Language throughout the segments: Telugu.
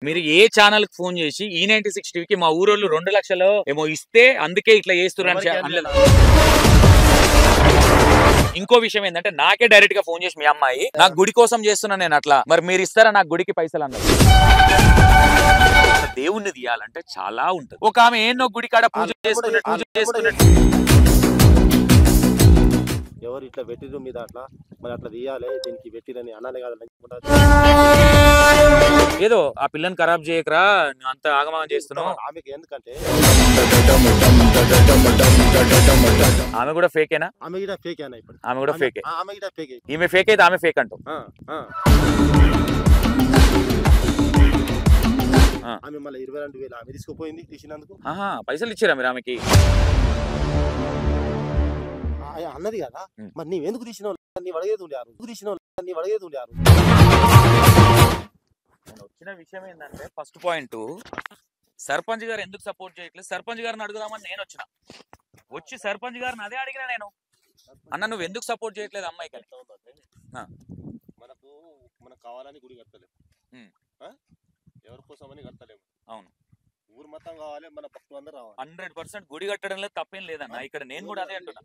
మీరు ఏ ఛానల్ కి ఫోన్ చేసి E96 టీవీకి మా ఊరోళ్ళు 2 లక్షలు ఏమో ఇస్తే అందుకే ఇట్లా చేస్తున్నారు. ఇంకో విషయం ఏంటంటే నాకే డైరెక్ట్ గా ఫోన్ చేసి మీ అమ్మాయి నాకు గుడి కోసం చేస్తున్నా నేను అట్లా మరి మీరు ఇస్తారా నాకు గుడికి పైసలు అన్నారు. దేవుణ్ణి తీయాలంటే చాలా ఉంటది. ఒక ఆమె ఏన్నో గుడి కాడ పూజ చేస్తున్నట్టు ఎవరు ఇట్లా పెట్టిరు మీద అట్లా మరి అట్లా తీయాలి దీనికి పెట్టిరని అన్నానే కాదు ఏదో ఆ పిల్లని ఖరాబ్ చేయకరా అంత ఆగమాగం చేస్తున్నావు. ఆమెకి ఎందుకంటే ఆమె కూడా ఫేకేనా? ఆమె కూడా ఫేక్ అయినా ఇప్పుడు ఆమె కూడా ఫేకే. ఆమె కూడా ఫేక్. ఈమె ఫేక్ అయితే ఆమె ఫేక్ అంటావు. ఆమె మళ్ళీ 22,000 ఆమె తీసుకుపోయింది తీసినందుకు. పైసలు ఇచ్చారా మీరు ఆమెకి? అన్నది కదా మరి నీవు ఎందుకు తీసినావు నీవు అడిగేది ఉండారు నీవు అడిగేది ఉండారు. వచ్చిన విషయం ఏంటంటే ఫస్ట్ పాయింట్ సర్పంచ్ గారు ఎందుకు సపోర్ట్ చేయట్లేదు సర్పంచ్ గారిని అడుగుదామని నేను వచ్చి సర్పంచ్ గారిని అదే అడిగినా నేను అన్న నువ్వు ఎందుకు సపోర్ట్ చేయట్లేదు అమ్మాయికి అని. మనకు కావాలని గుడి కట్టలేము ఎవరి కోసమని కట్టలేము. అవును ఊరు మొత్తం కావాలి మన భక్తులు అందరూ రావాలి. 100% గుడి కట్టడంలో తప్పేం లేదన్న. ఇక్కడ నేను కూడా అదే అంటున్నా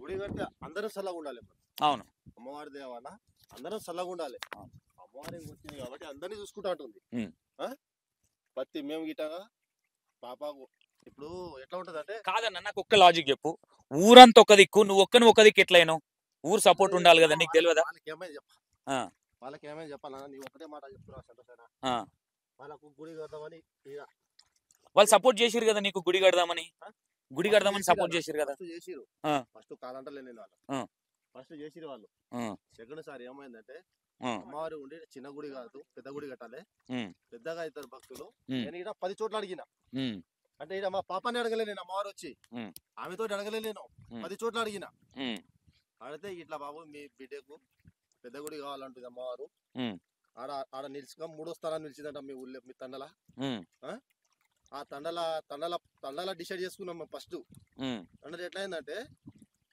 గుడి కడితే అందరూ చల్లగా ఉండాలి. అవును అమ్మవారి దేవాల అందరూ చల్లగా ఉండాలి. అమ్మవారి వచ్చింది కాబట్టి అందరినీ చూసుకుంటా ఉంటుంది. ప్రతి మేము గిట్టగా పాపకు ఇప్పుడు ఎట్లా ఉంటది అంటే కాదన్న నాకు ఒక్క లాజిక్ చెప్పు. ఊరంతా ఒక దిక్కు నువ్వు ఒక దిక్కు ఎట్లయినా ఊరు సపోర్ట్ ఉండాలి కదా నీకు తెలియదా? వాళ్ళకి ఏమైనా చెప్పాలన్నా నీవు ఒకటే మాట చెప్తున్నా సంతోషానా వాళ్ళకు గుడి కడదామని వాళ్ళు సపోర్ట్ చేసిరు కదా నీకు గుడి కడదామని సపోర్ట్ చేసిరు కదా. ఫస్ట్ కాదంటలే నేను వాళ్ళు ఫస్ట్ చేసిరు వాళ్ళు. సెకండ్ సారి ఏమైందంటే అమ్మవారు ఉండి చిన్న గుడి కాదు పెద్ద గుడి కట్టాలి పెద్దగా అవుతారు భక్తులు. నేను ఇక్కడ 10 చోట్ల అడిగిన అంటే ఇక్కడ మా పాపాన్ని అడగలే నేను అమ్మవారు వచ్చి ఆమెతో అడగలే నేను 10 చోట్ల అడిగిన. అడిగితే ఇట్లా బాబు మీ బిడ్డకు పెద్ద గుడి కావాలంటుంది అమ్మవారు ఆడ నిలిచిగా 3వ స్థానాన్ని నిలిచిందంట మీ ఊళ్ళో మీ తండల. ఆ తండల డిసైడ్ చేసుకున్నాం మేము ఫస్ట్. తండలు ఎట్లా అయిందంటే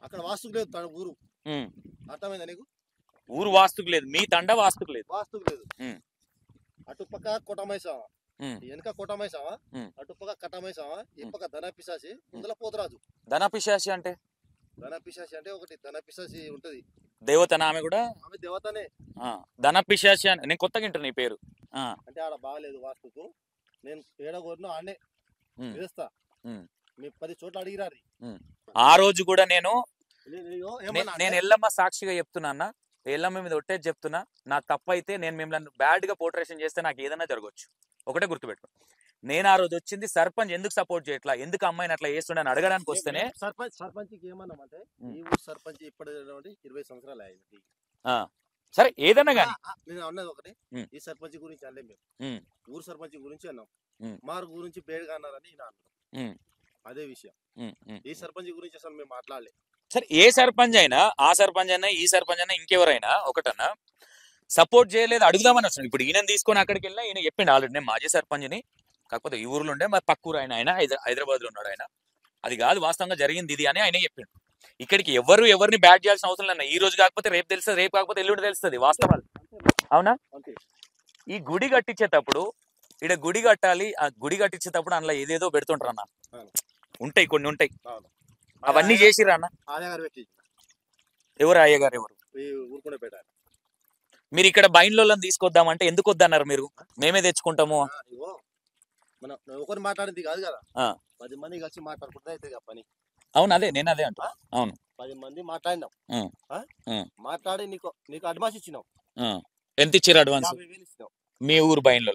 అక్కడ వాస్తుకు లేదు ఊరు. అర్థమైందా నీకు? ఊరు వాస్తుకు లేదు మీ తండ వాస్తుకు లేదు అటుపక్క కొట్టమైసావా వెనక కొట్టమైసావా అటుపక్క కట్టమైసావా ఈ పక్క ధనపిశాసి ముందల పోతరాజు. ధనపిశాసి అంటే ఒకటి ధనపిశాసి ఉంటది దేవతన ఆమె కూడా ఆమె దేవతనే. ధనపిశాసి అని నేను కొత్తగా వింటున్నా నీ పేరు. అంటే ఆడ బాగలేదు వాస్తుకు నేను ఏడగోరినో ఆడనే వేస్తా మీ 10 చోట్ల అడిగిరారు. ఆ రోజు కూడా నేను ఎల్లమ్మ సాక్షిగా చెప్తున్నా అన్న ఎల్లమ్మ మీద ఒట్టేది చెప్తున్నా నా తప్పు అయితే నేను మిమ్మల్ని బ్యాడ్ గా పోర్ట్రేషన్ చేస్తే నాకు ఏదైనా జరగవచ్చు. ఒకటే గుర్తుపెట్టు నేను ఆ రోజు వచ్చింది సర్పంచ్ ఎందుకు సపోర్ట్ చేయట్లా ఎందుకు అమ్మాయిని అట్లా చేస్తుండని అడగడానికి వస్తేనే సర్పంచ్కి ఏమన్నామంటే ఈ ఊరు సర్పంచ్ ఇప్పటి 20 సంవత్సరాలు అయింది. సరే ఏదన్నా కానీ నేను అన్నది ఒకటి ఈ సర్పంచ్ గురించి అంటే మేము ఊరు సర్పంచ్ గురించి అన్నాం మారు గురించి బేడ్గా అన్నారని నేను అన్నాం. అదే విషయం ఈ సర్పంచ్ గురించి అసలు మేము మాట్లాడలేదు. సరే ఏ సర్పంచ్ అయినా ఆ సర్పంచ్ అయినా ఈ సర్పంచ్ అయినా ఇంకెవరైనా ఒకటన్నా సపోర్ట్ చేయలేదు అడుగుదామని వచ్చిన. ఇప్పుడు ఈయన తీసుకొని అక్కడికి వెళ్ళినా ఈయన చెప్పిండు ఆల్రెడీ నేను మాజీ సర్పంచ్ని కాకపోతే ఈ ఊర్లో ఉండే మరి పక్కూరు ఆయన హైదరాబాద్ లో ఉన్నాడు ఆయన అది కాదు వాస్తవంగా జరిగింది ఇది అని ఆయన చెప్పిండు. ఇక్కడికి ఎవరిని బ్యాడ్ చేయాల్సిన అవసరం లేదు. ఈ రోజు కాకపోతే రేపు తెలుస్తుంది రేపు కాకపోతే ఎల్లుండి తెలుస్తుంది వాస్తవాలు. అవునా? ఈ గుడి కట్టించేటప్పుడు ఇక్కడ గుడి కట్టాలి ఆ గుడి కట్టించేటప్పుడు అందులో ఏదేదో పెడుతుంటారు అన్న ఉంటాయి కొన్ని ఉంటాయి అవన్నీ చేసిరా అన్న? ఎవరు అయ్యగారు ఎవరు? మీరు ఇక్కడ బైన్లోళ్ళని తీసుకొద్దామంటే ఎందుకు వద్దన్నారు మీరు? మేమే తెచ్చుకుంటాము. మనం ఒకరు మాట్లాడింది కాదు కదా 10 మంది కలిసి మాట్లాడుకుంటే అయితే పని. అవును అదే నేను అదే అంటా. అవును 10 మంది మాట్లాడినాం మాట్లాడి నీకు అడ్వాన్స్ ఇచ్చినాం. ఎంత ఇచ్చారు అడ్వాన్స్? 50,000 ఇచ్చినాం మీ ఊరు బైన్లో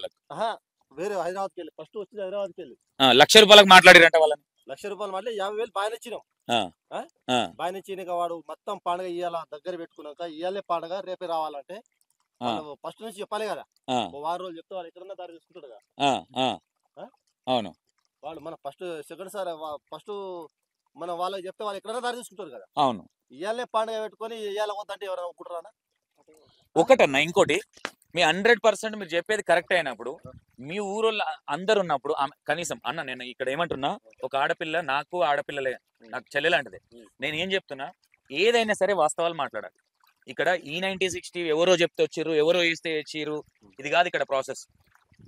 వేరే హైదరాబాద్కి వెళ్ళి ఫస్ట్ వచ్చింది హైదరాబాద్కి వెళ్ళి ₹1,00,000 మాట్లాడిరంట వాళ్ళని. ₹1,00,000 మాట్లాడి 50,000 బాగా ఇచ్చినాం. బాగా ఇచ్చినాక వాడు మొత్తం పండుగ ఇయ్యాల దగ్గర పెట్టుకున్నాక ఇయ్యాలే పండుగ రేపే రావాలంటే ఫస్ట్ నుంచి చెప్పాలి కదా. 6 రోజులు చెప్తే వాడు ఎక్కడన్నా దారి చూసుకుంటాడు కదా. అవును వాడు మన ఫస్ట్ సెకండ్ సార్ ఫస్ట్ మనం వాళ్ళకి చెప్తే వాళ్ళు ఎక్కడైనా దారి చూసుకుంటారు కదా. అవును ఇయ్యాలే పండుగ పెట్టుకొని ఇయ్యాల వద్దంటే ఎవరైనా ఒప్పుకుంటారా? ఒకటన్నా ఇంకోటి మీ 100% మీరు చెప్పేది కరెక్ట్ అయినప్పుడు మీ ఊరోళ్ళు అందరు ఉన్నప్పుడు కనీసం అన్న నేను ఇక్కడ ఏమంటున్నా ఒక ఆడపిల్ల నాకు ఆడపిల్లలే నాకు చెల్లెలాంటిదే. నేను ఏం చెప్తున్నా ఏదైనా సరే వాస్తవాలు మాట్లాడాలి. ఇక్కడ E96 ఎవరో చెప్తే వచ్చిర్రు ఎవరో వేస్తే వచ్చిర్రు ఇది కాదు ఇక్కడ ప్రాసెస్.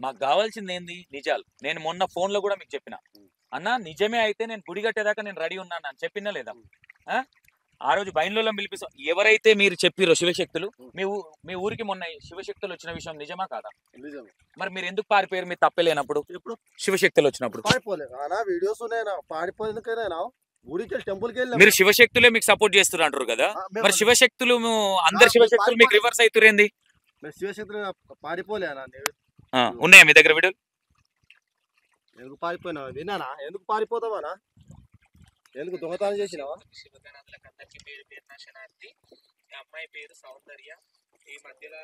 మాకు కావాల్సింది ఏంది నిజాలు. నేను మొన్న ఫోన్ లో కూడా మీకు చెప్పిన, అన్న నిజమే అయితే నేను గుడి కట్టేదాకా నేను రెడీ ఉన్నాను అని చెప్పినా లేదా? ఆ రోజు బయలులో పిలిపిస్తాం. ఎవరైతే మీరు చెప్పిరో శివశక్తులు, మీ ఊరికి మొన్న శివశక్తులు వచ్చిన విషయం నిజమా కాదా? మరి మీరు ఎందుకు పారిపోయారు? మీరు తప్పే లేనప్పుడు, శివశక్తులు వచ్చినప్పుడు మీరు శివశక్తులే మీకు సపోర్ట్ చేస్తున్నారు అంటారు కదా, మరి శివశక్తులు అందరు శివశక్తులు మీకు రివర్స్ అవుతురేంది? శివశక్తులు పారిపోలే ఉన్నాయా మీ దగ్గర వీడియోలు? ఎందుకు పారిపోయినా విన్నానా? ఎందుకు పారిపోతావానా? ఎందుకు దొంగతనం చేసినావా? అమ్మాయి పేరు సౌందర్య. ఈ మధ్యలో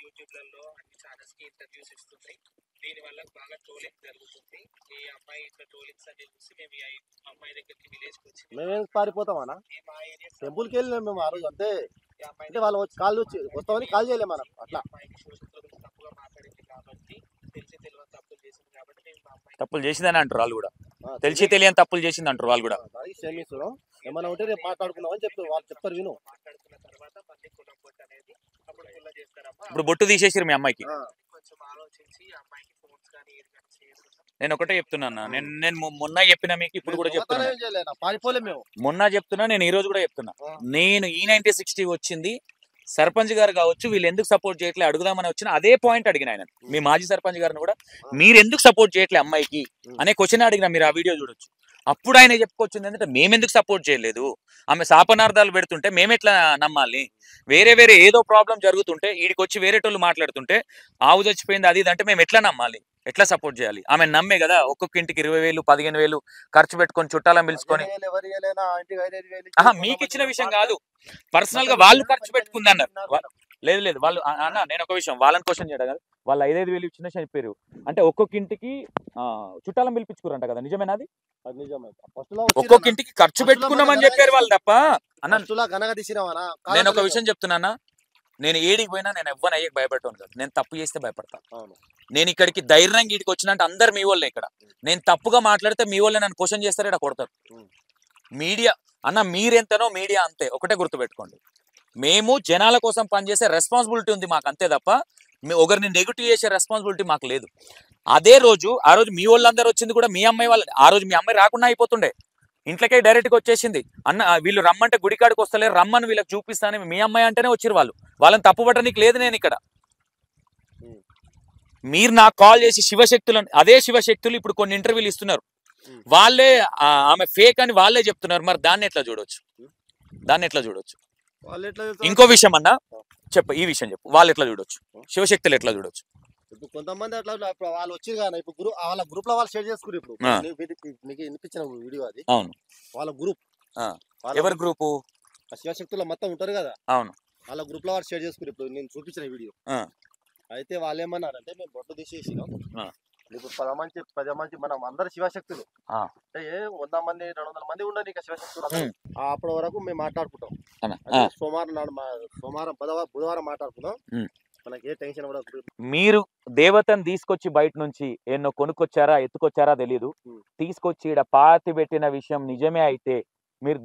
యూట్యూబ్లలో అన్ని ఛానల్స్ కి ఇంటర్వ్యూస్ ఇస్తుంది. దీని వల్ల బాగా ట్రోలింగ్ జరుగుతుంది. ఈ అమ్మాయి ఇట్లా ట్రోలింగ్స్ అని చూసి మేము ఈ అమ్మాయి దగ్గరికి విలేజ్ వచ్చి మేము ఎందుకు పారిపోతామన్నా? టెంపుల్కి వెళ్ళినాం మేము ఆ రోజు అంతే. అంటే వాళ్ళు వచ్చి కాళ్ళు వచ్చి వస్తామని కాల్ చేయలేము మనం అట్లా. తప్పుగా మాట్లాడింది కాబట్టి, తెలిసి తెలియని తప్పులు చేసింది కాబట్టి మేము తప్పులు చేసిందని అంటారు వాళ్ళు కూడా, తెలిసి తెలియని తప్పులు చేసింది అంటారు వాళ్ళు కూడా. క్షమిస్తున్నాం, ఏమన్నా ఉంటే రేపు మాట్లాడుకున్నాం అని చెప్తారు వాళ్ళు, చెప్తారు విను. మాట్లాడుకున్న తర్వాత మళ్ళీ కులం అనేది అప్పుడు కుల్ల చేస్తారమ్మా. ఇప్పుడు బొట్టు తీసేసారు మీ అమ్మాయికి. కొంచెం ఆలోచించి అమ్మాయికి ఫోన్స్ కానీ ఏది కానీ చేస్తున్నాం. నేను ఒకటే చెప్తున్నా, నేను మొన్న చెప్పిన మీకు ఇప్పుడు కూడా చెప్తున్నా, పారిపోలే మేము. మొన్న చెప్తున్నా, నేను ఈ రోజు కూడా చెప్తున్నా. నేను E9060 వచ్చింది, సర్పంచ్ గారు కావచ్చు వీళ్ళు ఎందుకు సపోర్ట్ చేయట్లే అడుగుదామని వచ్చిన అదే పాయింట్ అడిగిన ఆయన, మీ మాజీ సర్పంచ్ గారిని కూడా, మీరు ఎందుకు సపోర్ట్ చేయట్లే అమ్మాయికి అనే క్వశ్చన్ అడిగిన. మీరు ఆ వీడియో చూడొచ్చు. అప్పుడు ఆయన చెప్పుకొచ్చింది ఏంటంటే, మేమెందుకు సపోర్ట్ చేయలేదు, ఆమె శాపనార్థాలు పెడుతుంటే మేమెట్లా నమ్మాలి, వేరే వేరే ఏదో ప్రాబ్లం జరుగుతుంటే వీడికి వచ్చి వేరేటోళ్ళు మాట్లాడుతుంటే ఆవు చచ్చిపోయింది అది ఇది అంటే మేము ఎట్లా నమ్మాలి, ఎట్లా సపోర్ట్ చేయాలి? ఆమె నమ్మే కదా ఒక్కొక్క ఇంటికి 20,000 15,000 ఖర్చు పెట్టుకొని చుట్టాలను పిలుచుకొని. మీకు ఇచ్చిన విషయం కాదు, పర్సనల్ గా వాళ్ళు ఖర్చు పెట్టుకుంది అన్నారు. లేదు లేదు, వాళ్ళు అన్న నేను ఒక విషయం వాళ్ళని క్వశ్చన్ చేయడం కదా, వాళ్ళు 5,000 ఇచ్చిన చనిపోయారు అంటే ఒక్కొక్క ఇంటికి చుట్టాలను పిలిపించుకురంట కదా, నిజమేనా? అది ఒక్కొక్క ఇంటికి ఖర్చు పెట్టుకున్నామని చెప్పారు వాళ్ళు తప్ప. అన్న నేను ఒక విషయం చెప్తున్నా, నేను ఏడికి పోయినా నేను ఎవ్వరు అయ్యే భయపడతాను కదా, నేను తప్పు చేస్తే భయపడతా. నేను ఇక్కడికి ధైర్యంగా ఇక్కడికి వచ్చినంటే అందరు మీ వాళ్ళే. ఇక్కడ నేను తప్పుగా మాట్లాడితే మీ వాళ్ళే నన్ను క్వశ్చన్ చేస్తారు, ఇక్కడ కొడతారు. మీడియా అన్న మీరెంతనో మీడియా అంతే, ఒకటే గుర్తుపెట్టుకోండి. మేము జనాల కోసం పనిచేసే రెస్పాన్సిబిలిటీ ఉంది మాకు, అంతే తప్ప ఒకరిని నెగిటివ్ చేసే రెస్పాన్సిబిలిటీ మాకు లేదు. అదే రోజు ఆ రోజు మీ వాళ్ళందరూ వచ్చింది కూడా మీ అమ్మాయి వాళ్ళ, ఆ రోజు మీ అమ్మాయి రాకుండా అయిపోతుండే, ఇంట్లోకే డైరెక్ట్గా వచ్చేసింది. అన్న వీళ్ళు రమ్మంటే గుడికాడికి వస్తలేరు, రమ్మని వీళ్ళకి చూపిస్తాను, మీ అమ్మాయి అంటేనే వచ్చిరు వాళ్ళు, వాళ్ళని తప్పు పట్టడానికి లేదు. నేను ఇక్కడ మీరు నాకు కాల్ చేసి శివశక్తులను, అదే శివశక్తులు ఇప్పుడు కొన్ని ఇంటర్వ్యూలు ఇస్తున్నారు, వాళ్ళే ఆమె ఫేక్ అని వాళ్ళే చెప్తున్నారు. మరి దాన్ని ఎట్లా చూడొచ్చు? దాన్ని ఎట్లా చూడొచ్చు? ఇంకో విషయం అన్న చెప్పు, ఈ విషయం చెప్పు, వాళ్ళు ఎట్లా చూడొచ్చు, శివశక్తులు ఎట్లా చూడొచ్చు? ఇప్పుడు కొంతమంది అట్లా వాళ్ళు వచ్చి కానీ ఇప్పుడు వాళ్ళ గ్రూప్ లో వాళ్ళు షేర్ చేసుకున్నారు. ఇప్పుడు మీకు వినిపించిన వీడియో అది. అవును, వాళ్ళ గ్రూప్. ఎవరి గ్రూపు? శివశక్తుల మొత్తం ఉంటారు కదా. అవును, వాళ్ళ గ్రూప్ లో వాళ్ళు షేర్ చేసుకున్నారు. ఇప్పుడు నేను చూపించిన వీడియో అయితే వాళ్ళు ఏమన్నారంటే, మేము బొట్టు తీసేసినాం, ఇప్పుడు 10 మంది మనం అందరు శివశక్తులు అంటే 100 మంది 200 మంది ఉండదు ఇక శివశక్తులు. అప్పటి వరకు మేము మాట్లాడుకుంటాం. సోమవారం బుధవారం మాట్లాడుకుందాం, మనకి ఏ టెన్షన్ కూడా. మీరు దేవతను తీసుకొచ్చి బయట నుంచి ఎన్నో కొనుక్కొచ్చారా ఎత్తుకొచ్చారా తెలియదు, తీసుకొచ్చి ఇక్కడ పాతి పెట్టిన విషయం నిజమే అయితే మీరు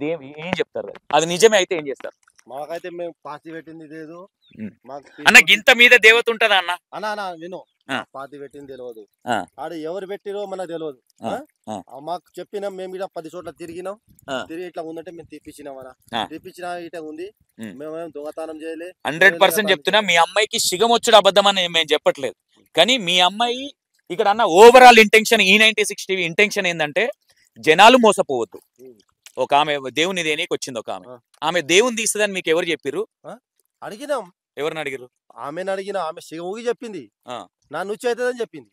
ఏం చెప్తారు? అది నిజమే అయితే ఏం చేస్తారు? మాకైతే మేము పాతి పెట్టింది లేదు. అన్న గింత మీద దేవత ఉంటదా అన్న? అన్నా నేను పాతి పెట్టింది తెలియదు, ఆడు ఎవరు పెట్టిరో మనకు తెలియదు. మాకు చెప్పినాం, మేము ఇక్కడ 10 చోట్ల తిరిగినాం, తిరిగి ఇట్లా ఉందంటే మేము తీపిచ్చినామన్నా, తీపిచ్చినా ఇట ఉంది, మేమేం దొంగతనం చేయలే. 100% చెప్తున్నా, మీ అమ్మాయికి సిగం వచ్చుడు అబద్ధం అని మేము చెప్పట్లేదు, కానీ మీ అమ్మాయి ఇక్కడ అన్న ఓవరాల్ ఇంటెన్షన్ E9060 ఇంటెన్షన్ ఏంటంటే జనాలు మోసపోవద్దు. ఒక ఆమె దేవుని దేనికి వచ్చింది, ఒక ఆమె దేవుని తీస్తుందని మీకు ఎవరు చెప్పిర్రు? అడిగినాం. ఎవరిని అడిగారు? ఆమెను అడిగిన, ఆమె ఊగి చెప్పింది, నా నుంచి అవుతుందని చెప్పింది.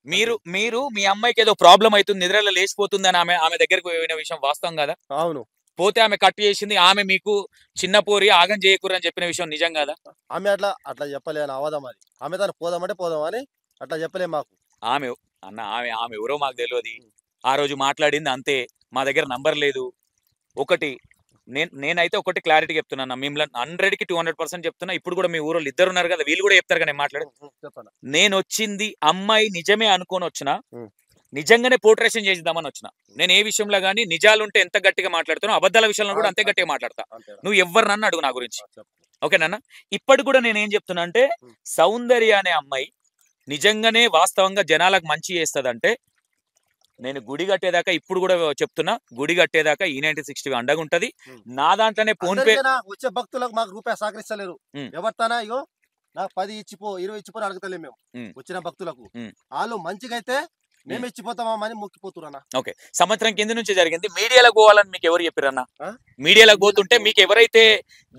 మీరు మీ అమ్మాయికి ఏదో ప్రాబ్లం అవుతుంది, నిద్రలో లేచిపోతుంది అని ఆమె దగ్గరకు పోయిన విషయం వాస్తవం కదా? అవును. పోతే ఆమె కట్ చేసింది, ఆమె మీకు చిన్న పోరి ఆగం చేయకూరు అని చెప్పిన విషయం నిజం కదా? ఆమె అట్లా చెప్పలే అని అవదాం, అది ఆమె తను పోదామంటే పోదామని అట్లా చెప్పలే మాకు. ఆమె ఎవరో మాకు తెలియదు, ఆ రోజు మాట్లాడింది అంతే, మా దగ్గర నంబర్ లేదు. ఒకటి నేనైతే ఒకటి క్లారిటీ చెప్తున్నా, మిమ్మల్ని 100కి 200% చెప్తున్నా. ఇప్పుడు కూడా మీ ఊరోళ్ళు ఇద్దరు ఉన్నారు కదా, వీళ్ళు కూడా చెప్తారు కదా నేను మాట్లాడి. నేను వచ్చింది అమ్మాయి నిజమే అనుకొని వచ్చిన, నిజంగానే పోర్ట్రేషన్ చేద్దామని వచ్చిన. నేను ఏ విషయంలో కానీ నిజాలుంటే ఎంత గట్టిగా మాట్లాడుతానో అబద్ధాల విషయంలో కూడా అంతే గట్టిగా మాట్లాడతా. నువ్వు ఎవరినన్నా అడుగు నా గురించి, ఓకేనన్నా? ఇప్పటి కూడా నేను ఏం చెప్తున్నా అంటే, సౌందర్య అనే అమ్మాయి నిజంగానే వాస్తవంగా జనాలకు మంచి చేస్తుందంటే నేను గుడి కట్టేదాకా ఇప్పుడు కూడా చెప్తున్నా, గుడి కట్టేదాకా E9060 అండగా ఉంటది. నా దాంట్లోనే ఫోన్ పే వచ్చే భక్తులకు మాకు రూపాయి సహకరిస్తలేరు. ఎవరితోనా ఇగో నాకు 10 ఇచ్చిపో 20 ఇచ్చిపో అడగతలే మేము వచ్చిన భక్తులకు. వాళ్ళు మంచిగా అయితే మేము ఇచ్చిపోతామని మొక్కిపోతున్నా. ఓకే, సంవత్సరం కింద నుంచి జరిగింది. మీడియాలకు పోవాలని మీకు ఎవరు చెప్పారన్నా? మీడియాలకు పోతుంటే మీకు ఎవరైతే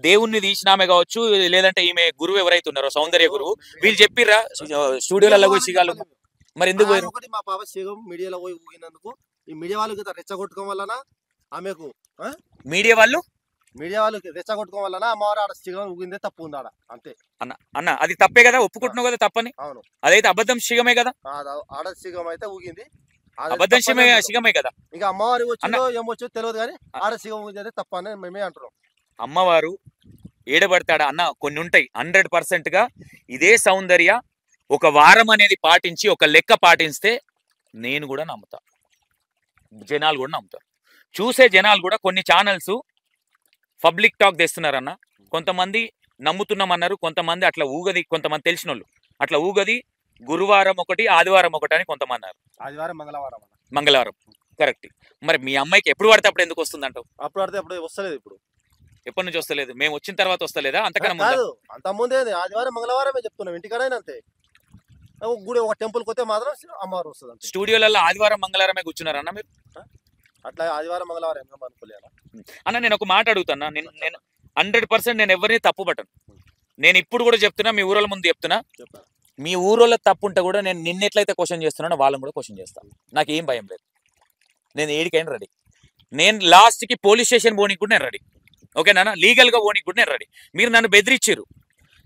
దేవుణ్ణి తీసినామే కావచ్చు, లేదంటే ఈమె గురువు ఎవరైతే ఉన్నారో సౌందర్య గురువు, వీళ్ళు చెప్పిర్రా స్టూడియోలలో పోయి సిగాలు? మరి ఎందుకు పోయారు? ఒకటి మా పాప శివం మీడియాలో పోయి ఊగినందుకు ఈ మీడియా వాళ్ళకి రెచ్చగొట్టుకోవడం వలన ఆమెకు మీడియా వాళ్ళు రెచ్చగొట్టుకోవడం వలన అమ్మవారు ఆడ శివం ఊగిందే తప్పు ఉంది ఆడ, అంతే. అన్న అది తప్పే కదా, ఒప్పుకుంటున్నావు కదా తప్పని? అవును, అదైతే అబద్ధం శిగమే కదా, ఆడ శివం అయితే ఊగింది, అబద్ధం శిగమే కదా. ఇంకా అమ్మవారి వచ్చిందో ఏమొచ్చో తెలియదు కానీ ఆడ శివం ఊగింది తప్ప అని మేమే అంటున్నాం. అమ్మవారు ఏడబడతాడా అన్న? కొన్ని ఉంటాయి. 100% గా ఇదే సౌందర్య ఒక వారం అనేది పాటించి ఒక లెక్క పాటిస్తే నేను కూడా నమ్ముతా, జనాలు కూడా నమ్ముతారు. చూసే జనాలు కూడా కొన్ని ఛానల్స్ పబ్లిక్ టాక్ తెస్తున్నారన్న. కొంతమంది నమ్ముతున్నామన్నారు, కొంతమంది అట్లా ఊగది, కొంతమంది తెలిసిన వాళ్ళు అట్లా ఊగది. గురువారం ఒకటి ఆదివారం ఒకటి అని కొంతమంది అన్నారు. ఆదివారం మంగళవారం కరెక్ట్. మరి మీ అమ్మాయికి ఎప్పుడు పడితే అప్పుడు ఎందుకు వస్తుంది అంటావు? అప్పుడు పడితే అప్పుడు వస్తలేదు. ఇప్పుడు ఎప్పటి నుంచి వస్తలేదు? మేము వచ్చిన తర్వాత వస్తలేదా? అంతకన్నా అంత ముందే ఆదివారం మంగళవారమే చెప్తున్నాం. ఇంటికాడైనా అంతే, గుడి ఒక టెంపుల్ పోతే మాత్రం అమ్మవారు వస్తుంది. స్టూడియోలలో ఆదివారం మంగళవారమే కూర్చున్నారన్న మీరు? అట్లా ఆదివారం మంగళవారం అనుకోలేను అన్న. నేను ఒక మాట అడుగుతున్నా, నేను 100% నేను ఎవరిని తప్పు పట్టను. నేను ఇప్పుడు కూడా చెప్తున్నా, మీ ఊరోళ్ళ ముందు చెప్తున్నా, మీ ఊరోళ్ళ తప్పు ఉంటే కూడా నేను నిన్నెట్లయితే క్వశ్చన్ చేస్తున్నానో వాళ్ళని కూడా క్వశ్చన్ చేస్తాను. నాకు ఏం భయం లేదు. నేను ఏడికైనా రెడీ. నేను లాస్ట్కి పోలీస్ స్టేషన్ పోనీకి కూడా నేను రెడీ. ఓకేనా? లీగల్గా పోనీకి కూడా నేను రెడీ. మీరు నన్ను బెదిరించారు,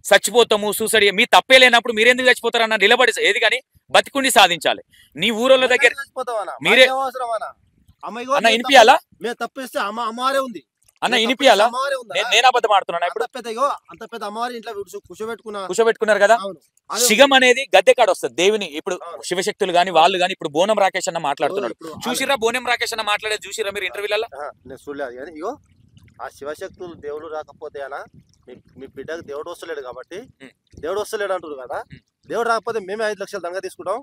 చచ్చిపోతాము సూసైడ్, మీ తప్పే లేనప్పుడు మీరెందుకు చచ్చిపోతారన్న? నిలబడి ఏది కానీ బతికుండి సాధించాలి. నీ ఊరోళ్ళ దగ్గర మీరే అన్న ఇనిపియాలా? మేము తప్పేస్తే అమ్మవారే ఉంది అన్న, ఇనిపియాలా? నేను అబద్ధం ఆడుతున్నా ఇప్పుడు? అంత పెద్ద అమ్మవారి ఇంట్లో కూర్చోబెట్టుకున్నారు కదా. శిగం అనేది గద్దె కాడ వస్తుంది దేవుని. ఇప్పుడు శివశక్తులు గాని వాళ్ళు గాని, ఇప్పుడు బోనం రాకేష్ అన్న మాట్లాడుతున్నాడు, చూసిరా? బోనం రాకేష్ అన్న మాట్లాడేది చూసిరా మీరు ఇంటర్వ్యూలలో? నేను చూడలేదు కానీ ఇగో ఆ శివశక్తులు దేవుడు రాకపోతే అనా మీ బిడ్డకు దేవుడు వస్తలేడు కాబట్టి దేవుడు వస్తలేడు అంటారు కదా. దేవుడు రాకపోతే మేమే 5 లక్షలు దంగా తీసుకుంటాం,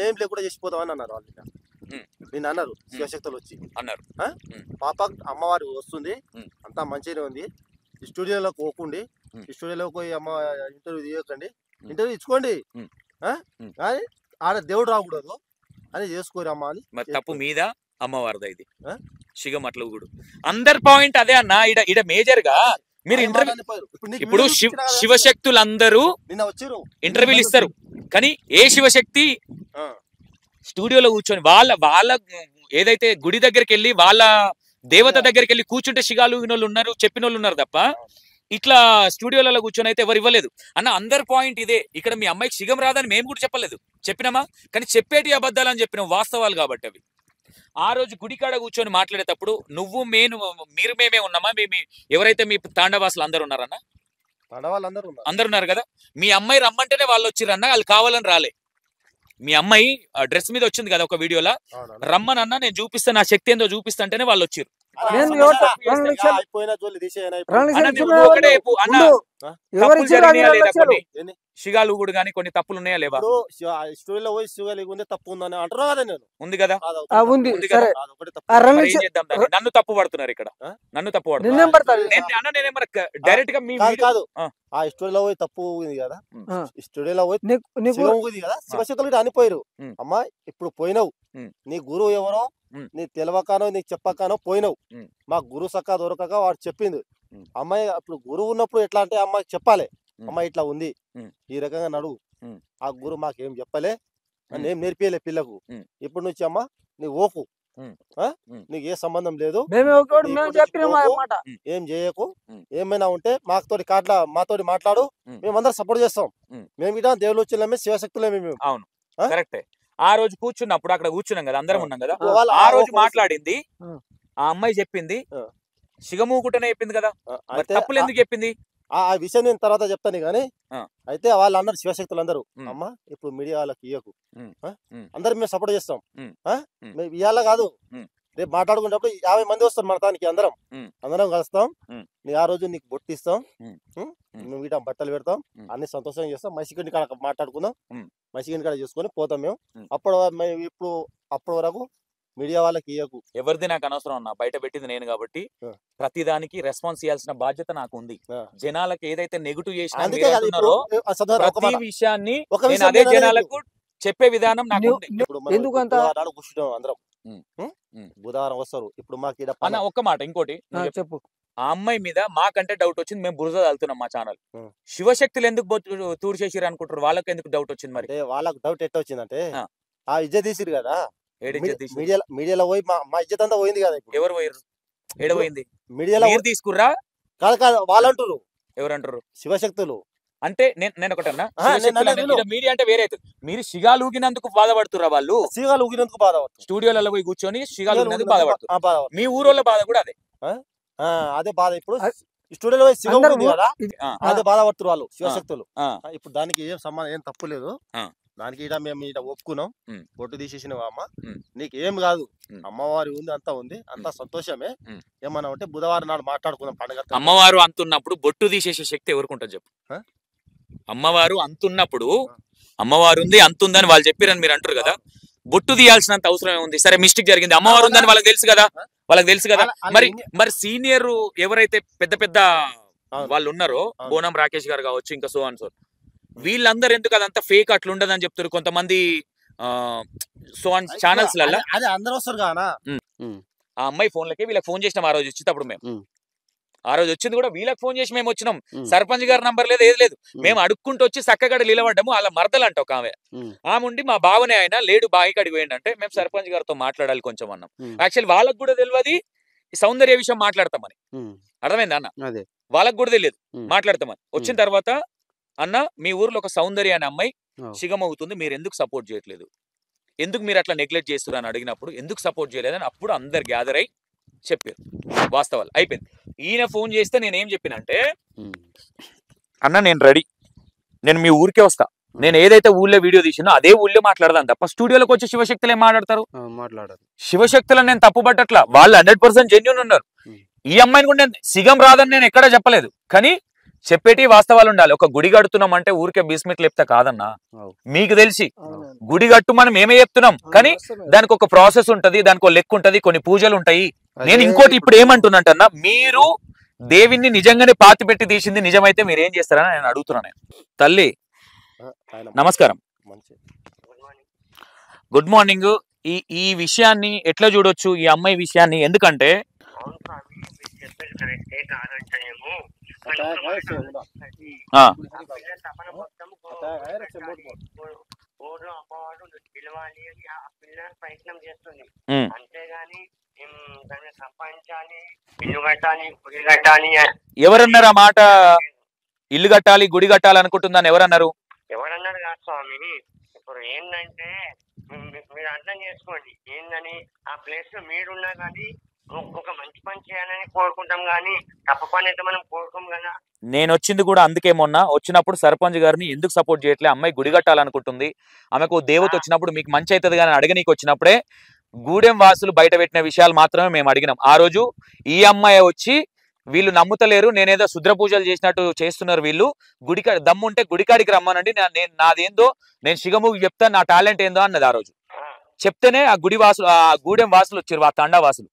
ఏం లేకుండా చేసిపోతాం అని అన్నారు వాళ్ళు. నిన్న అన్నారు శివశక్తులు వచ్చి అన్నారు, పాప అమ్మవారి వస్తుంది అంతా మంచిగానే ఉంది, ఈ స్టూడియోలోకి పోకండి, ఈ స్టూడియోలోకి పోయి అమ్మ ఇంటర్వ్యూ తీయకండి, ఇంటర్వ్యూ ఇచ్చుకోండి, కానీ ఆడ దేవుడు రాకూడదు అని చేసుకోరు అమ్మ అని. మరి తప్పు మీద అమ్మవారిదా ఇది? శిగం అట్లా కూడా అందరి పాయింట్ అదే అన్న. ఇడ మేజర్ గా మీరు ఇంటర్వ్యూ, ఇప్పుడు శివశక్తులందరూ ఇంటర్వ్యూలు ఇస్తారు, కానీ ఏ శివశక్తి స్టూడియోలో కూర్చొని వాళ్ళ ఏదైతే గుడి దగ్గరికి వెళ్ళి వాళ్ళ దేవత దగ్గరికి వెళ్ళి కూర్చుంటే శిగాలు వాళ్ళు ఉన్నారు, చెప్పిన వాళ్ళు ఉన్నారు తప్ప ఇట్లా స్టూడియోలలో కూర్చొని అయితే ఎవరు ఇవ్వలేదు అన్న. అందరి పాయింట్ ఇదే. ఇక్కడ మీ అమ్మాయికి శిగం రాదని మేము కూడా చెప్పలేదు, చెప్పినామా? కానీ చెప్పేటి అబద్ధాలు అని చెప్పినాం, వాస్తవాలు కాబట్టి అవి. ఆ రోజు గుడికాడ కూర్చొని మాట్లాడేటప్పుడు నువ్వు మీరు మేమే ఉన్నామా? ఎవరైతే మీ తాండవాసులు అందరు ఉన్నారన్న? అందరు ఉన్నారు కదా. మీ అమ్మాయి రమ్మంటేనే వాళ్ళు వచ్చిరన్న, వాళ్ళు కావాలని రాలే. మీ అమ్మాయి డ్రెస్ మీద వచ్చింది కదా ఒక వీడియోలో, రమ్మనన్నా నేను చూపిస్తా, నా శక్తి ఏందో చూపిస్తా అంటేనే వాళ్ళు వచ్చారు. శిగాలు కూడా కానీ కొన్ని తప్పులు ఉన్నాయా లేవా? స్టూడియోలో పోయి శివాలు తప్పు ఉందని అంటారు కదా. నేను ఉంది కదా, నన్ను తప్పు పడుతున్నారు ఇక్కడ, నన్ను తప్పు పడుతున్నారు. డైరెక్ట్ గా కాదు, ఆ స్టూడియోలో పోయి తప్పు ఉంది కదా, స్టూడియోలో పోయి కదా శివశక్తులు అనిపోయారు. అమ్మా ఇప్పుడు పోయినావు, నీ గురువు ఎవరో నీ తెలవకానో నీకు చెప్పకానో పోయినావు, మా గురువు సక్క దొరకక వాడు చెప్పింది. అమ్మాయి ఇప్పుడు గురువు ఉన్నప్పుడు ఎట్లా అంటే అమ్మాయికి చెప్పాలి, అమ్మాయి ఇట్లా ఉంది ఈ రకంగా నడువు. ఆ గురువు మాకేం చెప్పలే, ఏం నేర్పియలే పిల్లకు. ఇప్పుడు నుంచి అమ్మ నీ ఓకు, నీకు ఏ సంబంధం లేదు, ఏం చేయకు, ఏమైనా ఉంటే మాతోటి మాట్లాడు, మేమందరం సపోర్ట్ చేస్తాం. మేము ఇటా దేవుళ్ళు వచ్చిన శివశక్తులేమే మేము. అవును కరెక్టే. ఆ రోజు కూర్చున్నప్పుడు అక్కడ కూర్చున్నాం కదా, అందరం ఉన్నాం కదా, ఆ రోజు మాట్లాడింది ఆ అమ్మాయి చెప్పింది శిగమూకుటనే చెప్పింది కదా, తప్పులు ఎందుకు చెప్పింది? ఆ విషయం నేను తర్వాత చెప్తాను కానీ, అయితే వాళ్ళు అన్నారు శివశక్తులు అందరూ, అమ్మ ఇప్పుడు మీడియా వాళ్ళకి ఇయ్యకు, అందరు మేము సపోర్ట్ చేస్తాం, మేము ఇవాళ కాదు రేపు మాట్లాడుకునేటప్పుడు 50 మంది వస్తారు మన దానికి, అందరం కలుస్తాం, నీ ఆ రోజు నీకు బొట్టిస్తాం, మేము ఇట బట్టలు పెడతాం, అన్ని సంతోషంగా చేస్తాం, మైసికొండి కాడ మాట్లాడుకుందాం, మంచిగా కాడ చూసుకొని పోతాం మేము. ఉం. అప్పటి వరకు మీడియా వాళ్ళకి ఇయ్యకు. ఎవరిది నాకు అనవసరం అన్న, బయట పెట్టింది నేను కాబట్టి ఆ. ప్రతిదానికి రెస్పాన్స్ ఇవ్వాల్సిన బాధ్యత నాకు ఉంది. ఆ. జనాలకు ఏదైతే నెగిటివ్ చేసినా అందుకే మీరు కదా ఇప్పుడు అంటున్నారో సదర్ ఒక ప్రతి మాట. విషయాన్ని ఒక నేను విషయం అదే ఏంటంటే జనాలకు చెప్పే విధానం నాకు నువ్వు- ఉంది. ఇప్పుడు మనం ఎందుకంత? బుధవారం నాడు కూర్చుంటాం అందరం. ఉం. ఉం? ఉం. బుధవారం వస్తారు. ఇప్పుడు మాకు ఈడ అన్న ఒక్క మాట, ఇంకోటి నువ్వు చెప్పు. చెప్పు. ఆ అమ్మాయి మీద మాకంటే డౌట్ వచ్చింది, మేము బురద తలుతున్నాం మా ఛానల్. ఉం. శివశక్తులు ఎందుకు తూరు చేసిరు అనుకుంటారు, వాళ్ళకి ఎందుకు డౌట్ వచ్చింది మరి? అంటే వాళ్ళకు డౌట్ ఎట్లా వచ్చిందంటే ఆ. ఆ ఇజ్జత్ తీసిరు కదా ఏడిచ్చేది మీడియాలో పోయి మా ఇజ్జత్ అంతా పోయింది కదా. ఇప్పుడు ఎవరు పోయారు, ఏడపోయింది? మీడియాలో మీరు తీసుకుర్రా? కాదు వాళ్ళంటారు ఎవరంటారు? శివశక్తులు. అంటే నేను ఒకటన్నా, ఆ, నేను అదే మీడియా అంటే వేరే అవుతుంది. మీరు షిగాలు ఊగినందుకు బాధపడుతురా? వాళ్ళు సీగాలు ఊగినందుకు బాధపడుతుంది. స్టూడియోలలో పోయి కూర్చొని షిగాలు ఊగినందుకు బాధపడుతున్నారు. బాధపడుతుంది. మీ ఊరోళ్ళ బాధ కూడా అదే. అదే బాధ. ఇప్పుడు స్టూడియోలో పోయి సిగ అందరూ ఊగింది కదా, ఆ, అదే బాధపడుతున్నారు వాళ్ళు శివశక్తులు. ఆ, ఇప్పుడు దానికి ఏం సంబంధం, ఏం తప్పు లేదు. ఆ. దానికి మేము ఒప్పుకున్నాం. ఉం. పొట్టు తీసేసినవా అమ్మ, ఉం. నీకు ఏం కాదు. ఉం. అమ్మవారి ఉంది, అంతా ఉంది, అంతా సంతోషమే. ఉం. ఏమన్నా ఉంటే బుధవారం నాడు మాట్లాడుకుందాం పండుగ. అమ్మవారు అంతున్నప్పుడు బొట్టు తీసేసే శక్తి ఎవరికి ఉంటుంది చెప్పు? ఆ? అమ్మవారు అంతున్నప్పుడు అమ్మవారు ఉంది అంతుందని వాళ్ళు చెప్పారని మీరు అంటారు కదా, బొట్టు తీయాల్సినంత అవసరం ఏముంది? సరే మిస్టేక్ జరిగింది, అమ్మవారు ఉందని వాళ్ళకి తెలుసు కదా, వాళ్ళకి తెలుసు కదా. మరి సీనియర్ ఎవరైతే పెద్ద పెద్ద అవును. వాళ్ళు ఉన్నారో, అవును. బోనం రాకేష్ గారు కావచ్చు, ఇంకా సో అండ్ సో, వీళ్ళందరూ ఎందుకు అదంతా ఫేక్ అట్లా ఉండదని చెప్తారు కొంతమంది సో అండ్ ఛానల్స్ లల్లా. అదే అందరూ వస్తారు కానా. ఆ అమ్మాయి ఫోన్లకి వీళ్ళకి ఫోన్ చేసినాం ఆ రోజు వచ్చేటప్పుడు. మేము ఆ రోజు వచ్చింది కూడా వీళ్ళకి ఫోన్ చేసి మేము వచ్చినాం. సర్పంచ్ గారి నంబర్ లేదు, ఏది లేదు. మేము అడుక్కుంటూ వచ్చి చక్కగడ నిలబడ్డాము. అలా మరదలు అంట ఒక ఆమె. ఆమె ఉండి మా బావనే ఆయన లేడు, బావి కాడికి పోయిందంటే మేము సర్పంచ్ గారితో మాట్లాడాలి కొంచెం అన్నాం. యాక్చువల్లీ వాళ్ళకి కూడా తెలియదు ఈ సౌందర్య విషయం మాట్లాడతామని. అర్థమైంది అన్న? అదే వాళ్ళకి కూడా తెలియదు మాట్లాడతామని. వచ్చిన తర్వాత అన్న మీ ఊర్లో ఒక సౌందర్య అనే అమ్మాయి శిగమవుతుంది, మీరు ఎందుకు సపోర్ట్ చేయట్లేదు, ఎందుకు మీరు అట్లా నెగ్లెక్ట్ చేస్తున్నారు అని అడిగినప్పుడు ఎందుకు సపోర్ట్ చేయలేదని అప్పుడు అందరు గ్యాదర్ అయి చెప్పారు వాస్తవాలు. అయిపోయింది. ఈయన ఫోన్ చేస్తే నేనేం చెప్పినంటే, అన్న నేను రెడీ, నేను మీ ఊరికే వస్తా, నేను ఏదైతే ఊళ్ళో వీడియో తీసినో అదే ఊళ్ళో మాట్లాడదాను తప్ప స్టూడియోలోకి వచ్చి శివశక్తులు ఏం మాట్లాడతారు? శివశక్తులను నేను తప్పు పట్టట్లా, వాళ్ళు 100% జెన్యూన్ ఉన్నారు. ఈ అమ్మాయిని కూడా నేను సిగం రాదని నేను ఎక్కడా చెప్పలేదు, కానీ చెప్పేటి వాస్తవాలు ఉండాలి. ఒక గుడి కడుతున్నాం అంటే ఊరికే బిస్మిట్ లేపుతా కాదన్నా. మీకు తెలిసి గుడి కట్టుమని మేమే చెప్తున్నాం, కానీ దానికి ఒక ప్రాసెస్ ఉంటది, దానికి ఒక లెక్క ఉంటది, కొన్ని పూజలు ఉంటాయి. నేను ఇంకోటి ఇప్పుడు ఏమంటున్నాంటన్నా, మీరు దేవిని నిజంగానే పాతి పెట్టి తీసింది నిజమైతే మీరు ఏం చేస్తారని నేను అడుగుతున్నాను. తల్లి నమస్కారం, గుడ్ మార్నింగ్. ఈ విషయాన్ని ఎట్లా చూడొచ్చు, ఈ అమ్మాయి విషయాన్ని? ఎందుకంటే ప్రయత్నం చేస్తుంది, అంతేగాని సంపాదించాలి, ఇల్లు కట్టాలి, గుడి కట్టాలి. ఎవరన్నారు ఆ మాట? ఇల్లు కట్టాలి, గుడి కట్టాలి అనుకుంటుందని ఎవరన్నారు? ఎవరన్నారు కాదు స్వామి. ఇప్పుడు ఏంటంటే మీరు అర్థం చేసుకోండి, ఏందని ఆ ప్లేస్ లో మీరున్నా కానీ ఒక మంచి పని చేయాలని కోరుకుంటాం, కానీ తప్ప పని అయితే మనం కోరుకోం కదా. నేను వచ్చింది కూడా అందుకే. మొన్న వచ్చినప్పుడు సర్పంచ్ గారిని ఎందుకు సపోర్ట్ చేయట్లే, అమ్మాయి గుడి కట్టాలనుకుంటుంది, ఆమెకు దేవత వచ్చినప్పుడు మీకు మంచి అవుతుంది కానీ అడగనీకి వచ్చినప్పుడే గూడెం వాసులు బయట పెట్టిన విషయాలు మాత్రమే మేము అడిగినాం. ఆ రోజు ఈ అమ్మాయి వచ్చి వీళ్ళు నమ్ముతలేరు, నేనేదో శుద్ర పూజలు చేసినట్టు చేస్తున్నారు వీళ్ళు, గుడికా దమ్ముంటే గుడికాడికి రమ్మనండి, నాదేందో నేను శిగముకి చెప్తాను, నా టాలెంట్ ఏందో అన్నది. ఆ రోజు చెప్తేనే ఆ గుడి వాసులు, ఆ గూడెం వాసులు వచ్చారు, ఆ తండా వాసులు.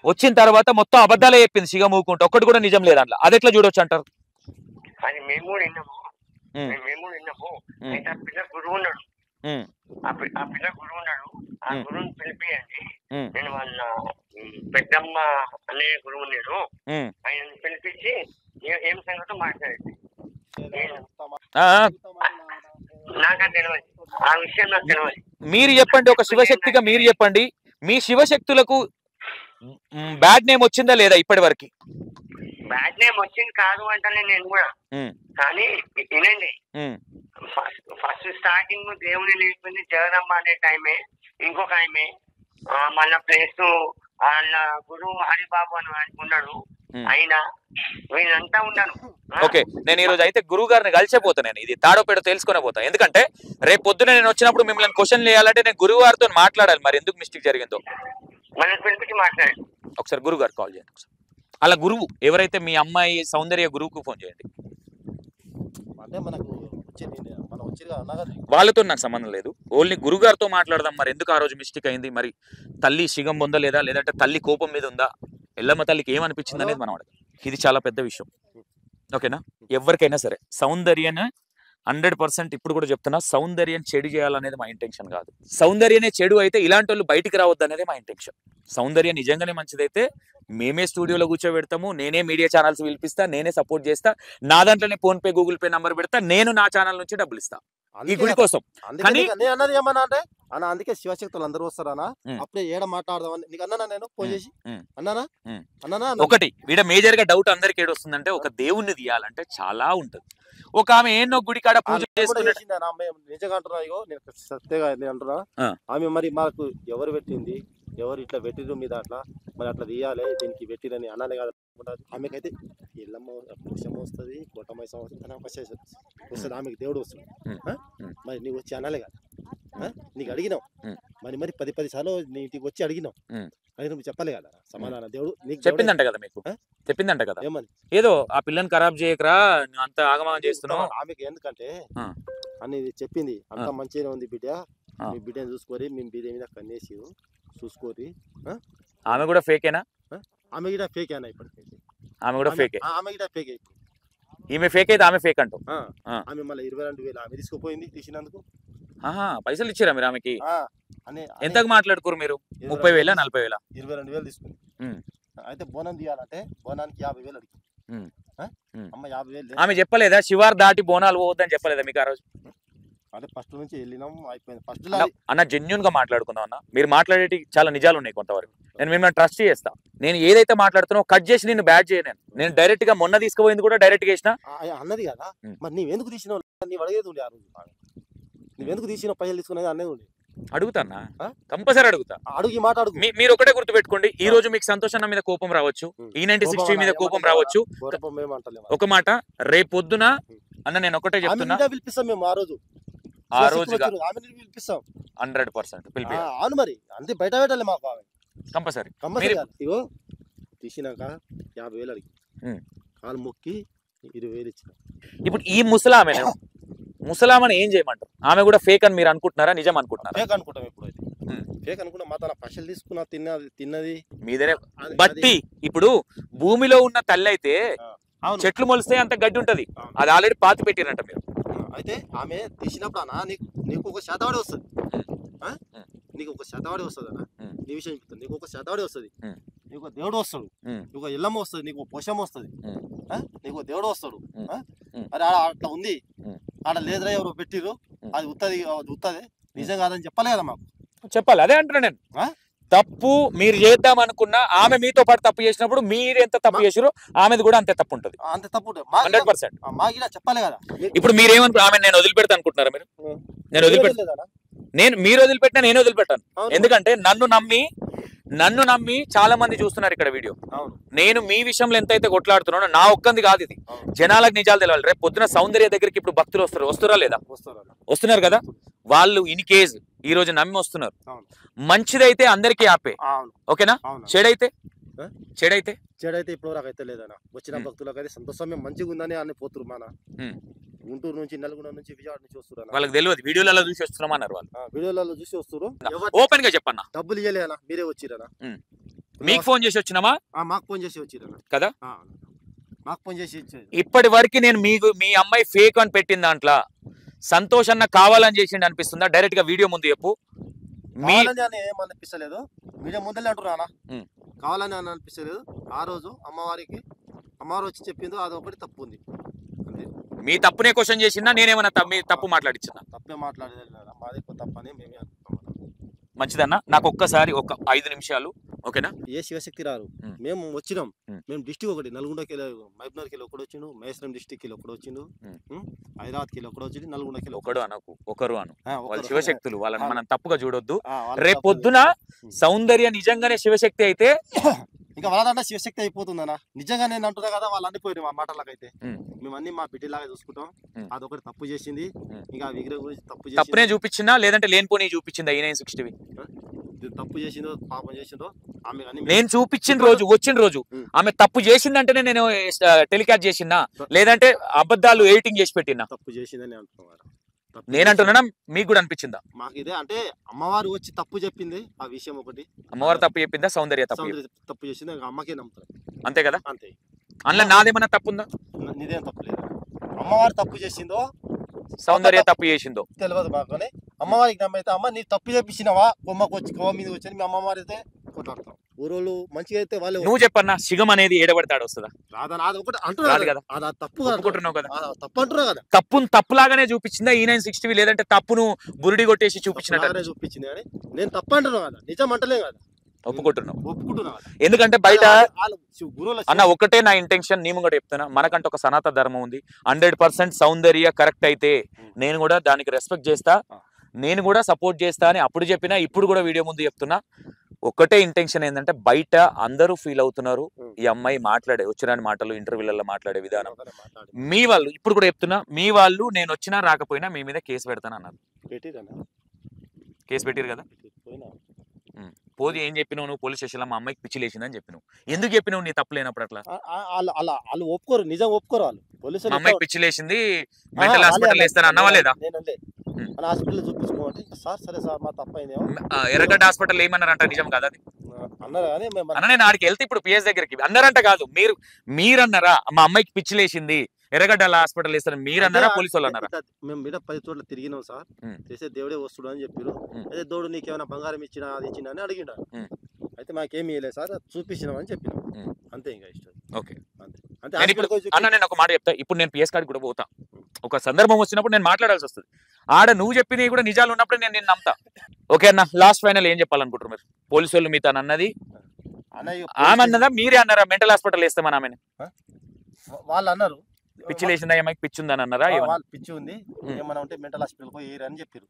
వచ్చిన తర్వాత మొత్తం అబద్ధాలే చెప్పింది శిగమూకుంటే, ఒక్కటి కూడా నిజం లేదు అందులో. అది ఎట్లా చూడొచ్చు అంటారు? అది మేము కూడా విన్నాము. అయితే ఆ పిల్ల గురువు ఉన్నాడు, ఆ పిల్ల గురువు ఉన్నాడు, ఆ గురువుని పిలిపియండి. నేను వాళ్ళ పెద్దమ్మ అనే గురువు నేను, ఆయన పిలిపించి ఏం సంగతో మాట్లాడండి. నాకు తెలియదు, ఆ విషయం నాకు తెలియదు. మీరు చెప్పండి, ఒక శివశక్తిగా మీరు చెప్పండి, మీ శివశక్తులకు బ్యాడ్ నేమ్ వచ్చిందా లేదా ఇప్పటి వరకు? బ్యాడ్ నేమ్ వచ్చింది కాదు అంటానే నేను కూడా, కానీ వినండి, ఫస్ట్ స్టార్టింగ్ దేవుని లేకపోయింది జగదమ్మ అనే టైమే, ఇంకొక ఆమె మళ్ళా ప్లేస్ వాళ్ళ గురువు హరిబాబు అని అనుకున్నాడు అయినా, వీళ్ళంతా ఉన్నాను. ఓకే, నేను ఈ రోజు అయితే గురువు గారిని కలిసిపోతాను. నేను ఇది తాడో పేడో తెలుసుకునే పోతాను, ఎందుకంటే రేపు పొద్దున నేను వచ్చినప్పుడు మిమ్మల్ని క్వశ్చన్ చేయాలంటే నేను గురువు గారితో మాట్లాడాలి, మరి ఎందుకు మిస్టేక్ జరిగిందో. ఒకసారి గురువు గారు కాల్ చేయండి. అలా గురువు ఎవరైతే మీ అమ్మాయి సౌందర్య గురువుకు ఫోన్ చేయండి. అంటే మనకు మనం వచ్చి అన్నా కదా వాళ్ళతో నాకు సంబంధం లేదు. ఓన్లీ గురుగారితో మాట్లాడదాం. మరి ఎందుకు ఆ రోజు మిస్టేక్ అయింది, మరి తల్లి సిగం ఉందా లేదా, లేదంటే తల్లి కోపం మీద ఉందా, ఎల్లమ్మ తల్లికి ఏమనిపించింది అనేది మనం అడగాలి. ఇది చాలా పెద్ద విషయం. ఓకేనా? ఎవరికైనా సరే సౌందర్యాన్ని 100% ఇప్పుడు కూడా చెప్తున్నా, సౌందర్యం చెడు చేయాలనేది మా ఇంటెన్షన్ కాదు. సౌందర్యనే చెడు అయితే ఇలాంటి వాళ్ళు బయటికి రావద్దు అనేది మా ఇంటెన్షన్. సౌందర్యం నిజంగానే మంచిదైతే మేమే స్టూడియోలో కూర్చోబెడతాము, నేనే మీడియా ఛానల్స్ పిలిపిస్తా, నేనే సపోర్ట్ చేస్తా, నా దాంట్లోనే phone pay Google pay number పెడతా, నేను నా ఛానల్ నుంచి డబ్బులు ఇస్తా ఈ గుడి కోసం. కానీ అన్నది ఏమన్నా అంటే అన్న అందుకే శివశక్తులు అందరూ వస్తారనా అప్పుడే ఏడ మాట్లాడదామని నీకు అన్నానా నేను ఫోన్ చేసి అన్నానా ఒకటి వీడ మేజర్ గా డౌట్ అందరికి ఏడు వస్తుందంటే, ఒక దేవుణ్ణి తీయాలంటే చాలా ఉంటది. ఒక ఆమె ఏనో గుడి కాడ పూజ చేసుకున్నది నిజంగా అంటున్నా, ఇగో నేను సత్యగా నేను అంటున్నా, ఆమె మరి మాకు ఎవరు పెట్టింది, ఎవరు ఇట్లా పెట్టిరు మీ దాంట్లో, మరి అట్లా తీయాలి దీనికి పెట్టిరని అన్నానే కాదు. ఆమెకైతే ఎల్లమ్మ పురుషం వస్తుంది, కోటమైసం వస్తుంది, ఆమెకి దేవుడు వస్తుంది. మరి నీకు వచ్చి అనాలే కదా, నీకు అడిగినావు మరి 10 సార్లు నీటికి వచ్చి అడిగినావు, అది నువ్వు చెప్పాలి కదా సమాధానం. దేవుడు నీకు చెప్పిందంట కదా, మీకు చెప్పిందంట కదా ఏమని, ఏదో ఆ పిల్లని ఖరాబ్ చేయకరా అంత ఆగమాగం చేస్తున్నావు ఆమెకి. ఎందుకంటే అని చెప్పింది, అంత మంచిగా ఉంది బిడ్డ, మీ బిడ్డని చూసుకోరి, మీ బిడ్డ మీద కన్నేసి చూసుకోరి. ఆమె కూడా ఫేకేనా? ఆమె కూడా ఫేక్ అయినా ఇప్పటికైతే, ఆమె కూడా ఫేకే. ఆమె కూడా ఫేక్ అయిపోయింది. ఈమె ఫేక్ అయితే ఆమె ఫేక్ అంటావు. ఆమె మళ్ళీ 22,000 ఆమె తీసుకుపోయింది తీసినందుకు. పైసలు ఇచ్చారా మీరు ఆమెకి? ఎంతకు మాట్లాడుకోరు మీరు? 30,000 40,000? 22,000 తీసుకుంది. అయితే బోనం తీయాలంటే బోనానికి 50,000 అడిగింది. అమ్మ 50,000 ఆమె చెప్పలేదా శివార్ దాటి బోనాలు పోవద్దని చెప్పలేదా మీకు ఆ రోజు? అంటే ఫస్ట్ నుంచి వెళ్ళినాం, అయిపోయింది. ఫస్ట్ అన్న జెన్యున్ గా మాట్లాడుకుందాం అన్న. మీరు మాట్లాడేటి చాలా నిజాలు ఉన్నాయి కొంతవరకు. నేను మిమ్మల్ని ట్రస్ట్ చేస్తా. నేను ఏదైతే మాట్లాడుతున్నా కట్ చేసి నేను బ్యాడ్ చేయను. నేను డైరెక్ట్ గా మొన్న తీసుకుపోయింది కూడా డైరెక్ట్ గా వేసిన అన్నది కదా. మరి నీవెందుకు తీసినావు? నీవు అడిగేది ఉండే ఆ రోజు, నువ్వెందుకు తీసినావు పైసలు తీసుకునేది అనేది ఉండే. అడుగుతానా? కంపల్సరీ అడుగుతా. అడుగు మాట్లాడు. మీరు ఒకటే గుర్తు పెట్టుకోండి, ఈ రోజు మీకు సంతోష్ మీద కోపం రావచ్చు, E9060 మీద కోపం రావచ్చు. ఒక మాట, రేపు పొద్దున అన్న నేను ఒకటే చెప్తున్నా, పిలిపిస్తాం మేము ఆ రోజు 100% అవును. మరి అంతే బయట పెట్టాలి మాకు కంపల్సరీ. ఇగో తీసినాక 50,000 అడిగి కాలు మొక్కి 20,000 ఇచ్చిన. ఇప్పుడు ఈ ముసలామని ఏం చేయమంటారు? ఆమె కూడా ఫేక్ అని మీరు అనుకుంటున్నారా, నిజం అనుకుంటున్నారా? ఫేక్ అనుకుంటాం. ఎప్పుడైతే ఫేక్ అనుకున్నా మా తన పైసలు తీసుకున్నా, తిన్నది మీదనే బట్టి. ఇప్పుడు భూమిలో ఉన్న తల్లి అయితే చెట్లు మొలిస్తే అంత గడ్డి ఉంటది, అది ఆల్రెడీ పాతి పెట్టిరంట మీరు. అయితే ఆమె తీసినప్పుడు అన్న నీకు ఒక శాతవాడి వస్తుంది, నీకు ఒక శాతవాడి వస్తుంది అన్న. నీ విషయం చెప్తాను, నీకు ఒక శాతవాడి వస్తుంది, నీకు ఒక దేవుడు వస్తాడు, నీకు ఒక ఎల్లమ్మ వస్తుంది, నీకు పోషం వస్తుంది, నీకు దేవుడు వస్తాడు. మరి అట్లా ఉంది, ఆడ లేదురా ఎవరు పెట్టిరు, అది ఉత్తది నిజం కాదని చెప్పాలి కదా మాకు. చెప్పాలి. అదే అంటున్నా నేను. తప్పు మీరు చేద్దాం అనుకున్నా ఆమె మీతో పాటు తప్పు చేసినప్పుడు మీరు ఎంత తప్పు చేసారో ఆమెది కూడా అంతే తప్పు ఉంటుంది. అంతే తప్పు 100%. మాకు చెప్పాలి కదా. ఇప్పుడు మీరేమనుకో ఆమె నేను వదిలిపెడతా అనుకుంటున్నారా? నేను వదిలిపెడతా, మీరు వదిలిపెట్టినా నేను వదిలిపెట్టాను. ఎందుకంటే నన్ను నమ్మి చాలా మంది చూస్తున్నారు ఇక్కడ వీడియో. నేను మీ విషయంలో ఎంతైతే కొట్లాడుతున్నానో నా ఒక్కంది కాదు ఇది. జనాలకు నిజాలు తెలవాలి. రేపు పొద్దున సౌందర్య దగ్గరికి ఇప్పుడు భక్తులు వస్తారా లేదా? వస్తున్నారు కదా. వాళ్ళు ఇన్ కేజ్ ఈ రోజు నమ్మి వస్తున్నారు. మంచిదైతే అందరికీ ఆపే, ఓకేనా? చెడైతే ఇప్పుడు వరకు అయితే లేదన్నా. వచ్చిన భక్తులకు అయితే సంతోషం, మంచిగా ఉందని అని పోతురు. మన గుంటూరు నుంచి, నల్గొండ నుంచి, విజయవాడ నుంచి వస్తున్నారు. వాళ్ళకి తెలియదు, వీడియోలలో చూసి వస్తున్నామన్నారు వాళ్ళు. వీడియోలలో చూసి వస్తారు. ఓపెన్ గా చెప్పన్నా, డబ్బులు ఇవ్వలేనా, మీరే వచ్చిరనా? మీకు ఫోన్ చేసి వచ్చినామా? మాకు ఫోన్ చేసి వచ్చిరనా కదా, మాకు ఫోన్ చేసి. ఇప్పటి వరకు నేను మీ అమ్మాయి ఫేక్ అని పెట్టిన దాంట్లో సంతోష్ అన్న కావాలని చేసిండు అనిపిస్తుందా? డైరెక్ట్ గా వీడియో ముందు చెప్పు. ఏమనిపిస్తలేదు, మీడియా ముందలే అంటున్నా, కావాలని అని అనిపిస్తలేదు. ఆ రోజు అమ్మవారు వచ్చి చెప్పిందో అది ఒకటి తప్పు ఉంది. మీ తప్పునే క్వశ్చన్ చేసిందా, నేనేమన్నా మీ తప్పు మాట్లాడిచ్చిన? తప్పే మాట్లాడేది, మాది తప్పని మేమే అనుకుంటాం. మంచిదన్నా, నాకు ఒక్కసారి ఒక 5 నిమిషాలు, ఓకేనా? ఏ శివశక్తి రారు, మేము వచ్చినాం. మేము డిస్టిక్ ఒకటి, నల్గొండకి మహబూబ్నగర్కి ఒకటి వచ్చిండు, మహేశ్వరం డిస్టిక్ కి ఒకటి వచ్చిండు, హైదరాబాద్కి ఒకటి వచ్చింది, నల్గొండకి ఒకడు అనకు, ఒకరు అను. వాళ్ళ శివశక్తులు, వాళ్ళని మనం తప్పుగా చూడొద్దు. రేపు పొద్దున సౌందర్య నిజంగానే శివశక్తి అయితే ఇంకా వాళ్ళ శివశక్తి అయిపోతుందన్నా. నిజంగా నేను అంటున్నా కదా, వాళ్ళు అన్నిపోయారు మా మాటలకైతే. మేము అన్ని మా బిడ్డలాగా చూసుకుంటాం. అదొకటి తప్పు చేసింది, ఇంకా విగ్రహం గురించి తప్పునే చూపించిందా లేదంటే లేనిపోని చూపించిందా? E960 తప్పు చేసిందో పాపం చేసిందో ఆమె నేను చూపించిన రోజు వచ్చిన రోజు ఆమె తప్పు చేసిందంటేనే నేను టెలికాస్ట్ చేసినా, లేదంటే అబద్ధాలు ఎడిటింగ్ చేసి పెట్టినా? తప్పు చేసిందని అంటున్నారు. నేను అంటున్నా, మీకు కూడా అనిపించిందా? మాకు ఇదే అంటే అమ్మవారు వచ్చి తప్పు చెప్పింది ఆ విషయం ఒకటి. అమ్మవారు తప్పు చెప్పిందా, సౌందర్య తప్పు చేసింది, అమ్మకే నమ్ముతారు అంతే కదా? అంతే. అందులో నాదేమన్నా తప్పు ఉందా? నీదేం తప్పు లేదు. అమ్మవారు తప్పు చేసిందో సౌందర్య తప్పు చేసిందో తెలియదు మాకు. అమ్మవారికి నమ్మైతే అమ్మ నీ తప్పు చెప్పించినవా, కొమ్మ మీద వచ్చి మీ అమ్మవారి అయితే కొట్లాడతాం. ఊరోళ్ళు మంచిగా అయితే వాళ్ళు. నువ్వు చెప్పన్నా, సిగం అనేది ఏడబడతాడు వస్తుందా? రాదు ఒకటి అంటున్నారు కదా, తప్పు అనుకుంటున్నావు కదా, తప్పు అంటున్నావు కదా. తప్పులాగానే చూపించిందా E960 లేదంటే తప్పును బురిడి కొట్టేసి చూపించినట్టు చూపించింది కానీ నేను తప్పు అంటున్నావు కదా, నిజం అంటలేం కదా. ఒప్పుకుంటున్నావు. ఎందుకంటే బయట అన్న ఒకటే నా ఇంటెన్షన్, నేను కూడా చెప్తున్నా, మనకంటే ఒక సనాతన ధర్మం ఉంది. 100% సౌందర్య కరెక్ట్ అయితే నేను కూడా దానికి రెస్పెక్ట్ చేస్తా, నేను కూడా సపోర్ట్ చేస్తా అని అప్పుడు చెప్పినా, ఇప్పుడు కూడా వీడియో ముందు చెప్తున్నా. ఒకటే ఇంటెన్షన్ ఏంటంటే బయట అందరూ ఫీల్ అవుతున్నారు ఈ అమ్మాయి మాట్లాడే వచ్చిన మాటలు, ఇంటర్వ్యూలలో మాట్లాడే విధానం. మీ వాళ్ళు ఇప్పుడు కూడా చెప్తున్నా, మీ వాళ్ళు నేను వచ్చినా రాకపోయినా మీ మీద కేసు పెడతాను అన్నారు. కేసు పెట్టారు కదా? పోది ఏం చెప్పినావు నువ్వు? పోలీస్ స్టేషన్ లో మా అమ్మాయికి పిచ్చి లేచిందని చెప్పినావు. ఎందుకు చెప్పినావు నీ తప్పు లేనప్పుడు? అట్లా వాళ్ళు ఒప్పుకోరు, నిజం ఒప్పుకోరు వాళ్ళు. పోలీసులు మా అమ్మాయికి పిచ్చి లేచింది, మెంటల్ హాస్పిటల్ వేస్తాను అన్నవా లేదా? హాస్పిటల్ చూపించుకోమంటే సార్ సరే సార్ మా తప్పైందేమో. ఎర్రగడ్డ హాస్పిటల్ ఏమన్నారంట, నిజం కాదు అది అన్నారు కానీ అన్న. నేను ఆడికి వెళ్తే ఇప్పుడు పిఎస్ దగ్గరికి అన్నారంట కాదు, మీరన్నారా మా అమ్మాయికి పిచ్చి లేచింది ఎర్రగడ్డ హాస్పిటల్ వేస్తారు మీరన్నారా, పోలీసు వాళ్ళు అన్నారా? మేము మీద 10 చోట్ల తిరిగినాం సార్, చేసే దేవుడే వస్తుడు అని చెప్పారు. అదే దేవుడు నీకేమైనా బంగారం ఇచ్చినా అది ఇచ్చినా అని అడిగిండ. అయితే మాకేమి ఇవ్వలేదు సార్, చూపించినామని చెప్పినాం అంతే. ఇంకా ఇష్టం. ఓకే అన్న, నేను ఒక మాట చెప్తా. ఇప్పుడు నేను పిఎస్ కాడికి కూడా పోతా, ఒక సందర్భం వచ్చినప్పుడు నేను మాట్లాడాల్సి వస్తుంది. ఆడ నువ్వు చెప్పినవి కూడా నిజాలు ఉన్నప్పుడు నేను నమ్ముతా. ఓకే అన్న, లాస్ట్ ఫైనల్ ఏం చెప్పాలనుకుంటారు మీరు? పోలీసు వాళ్ళు మీతో అన్నది ఆమె అన్నదా, మీరే అన్నారా మెంటల్ హాస్పిటల్ వేస్తామని ఆమె? వాళ్ళు అన్నారు పిచ్చి లేచిందా, ఏమైనా పిచ్చి ఉందని అన్నారా? పిచ్చి ఉంది ఏమన్నా ఉంటే మెంటల్ హాస్పిటల్ పోయి అని చెప్పారు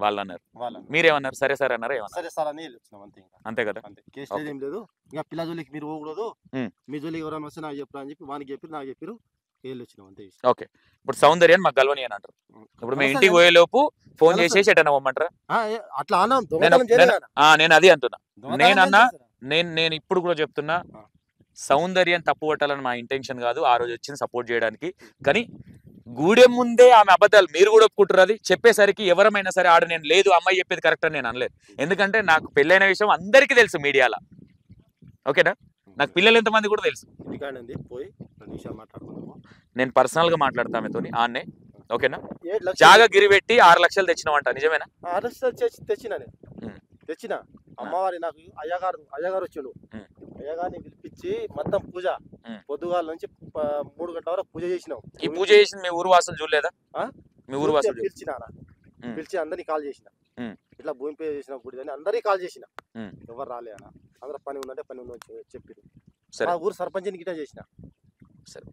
వాళ్ళు అన్నారు. మీరేమన్నారు? సరే సరే అన్నారా? సరే సార్ అని వచ్చినాం అంతే. అంతే కదా? కేసు ఏం లేదు. ఇంకా పిల్ల జోలికి మీరు పోకూడదు, మీ జోలికి ఎవరైనా వస్తే నాకు చెప్పరా అని చెప్పి వానికి చెప్పారు, నాకు చెప్పారు, వీళ్ళు వచ్చినాం అంతే. ఓకే, ఇప్పుడు సౌందర్య మాకు గల్వని అని అంటారు. ఇప్పుడు మేము ఇంటికి పోయేలోపు ఫోన్ చేసేసి ఎటన్నా పోమంటారా? అట్లా అన్నాం. నేను అది అంటున్నా. నేనన్నా నేను ఇప్పుడు కూడా చెప్తున్నా, సౌందర్యం తప్పు పట్టాలని మా ఇంటెన్షన్ కాదు, ఆ రోజు వచ్చింది సపోర్ట్ చేయడానికి. కానీ గూడెం ముందే ఆమె అబద్ధాలు మీరు కూడా ఒప్పుకుంటారు. అది చెప్పేసరికి ఎవరమైనా సరే ఆడ నేను లేదు అమ్మాయి చెప్పేది కరెక్ట్ అని నేను అనలేదు. ఎందుకంటే నాకు పెళ్ళైన విషయం అందరికీ తెలుసు మీడియాలో. ఓకేనా? నాకు పిల్లలు ఎంతమంది కూడా తెలుసు. నేను పర్సనల్ గా మాట్లాడతా ఆమెతోని ఆన్నే. ఓకేనా? జాగా గిరి పెట్టి 6 లక్షలు తెచ్చినావంట, నిజమేనా? 6 లక్షలు తెచ్చిన అమ్మవారి నాకు అయ్యగారు వచ్చాడు. అయ్యగారిని పిలిపించి మొత్తం పూజ పొద్దుగాల నుంచి 3 గంటల వరకు పూజ చేసినాం. ఈ పూజ చేసింది మీ ఊరు వాసులు చూడలేదా? మీ ఊరు వాసులు పిలిచి అందరినీ కాల్ చేసిన, ఇట్లా భూమి పూజ చేసిన గుడి అని అందరికీ కాల్ చేసిన. ఎవరు రాలే అన్న, అందరూ పని ఉందంటే పని ఉందని చెప్పారు. మా ఊరు సర్పంచ్ని గిట్ట చేసిన. సరే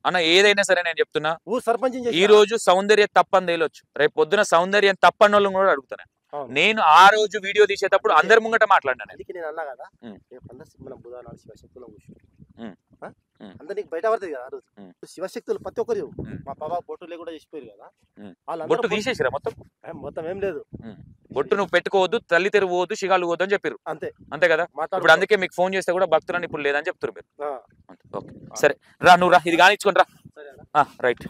అన్న, ఏదైనా సరే నేను చెప్తున్నా, ఊరు సర్పంచ్ ఈ రోజు సౌందర్యం తప్పని తేలొచ్చు, రేపు పొద్దున సౌందర్యం తప్పని వాళ్ళని కూడా అడుగుతాను. నేను ఆ రోజు వీడియో తీసేటప్పుడు అందరి ముంగట మాట్లాడినా. నేను అన్నా కదా, మనం బుధవారం శివశక్తులను అందరికి బయట పడుతుంది కదా. ఆ రోజు శివశక్తులు ప్రతి ఒక్కరు మా బాబా బొట్టులే కూడా చేసిపోయారు కదా. బొట్టు తీసేసిరా? మొత్తం ఏం లేదు. బొట్టు నువ్వు పెట్టుకోవద్దు, తల్లి తెరవద్దు, శిగాలు పోవద్దు అని చెప్పారు. అంతే కదా? ఇప్పుడు అందుకే మీకు ఫోన్ చేస్తే కూడా భక్తులని ఇప్పుడు లేదని చెప్తారు మీరు. ఓకే సరే రా, నువ్వు రా, ఇది కానిచ్చుకొని రా. రైట్.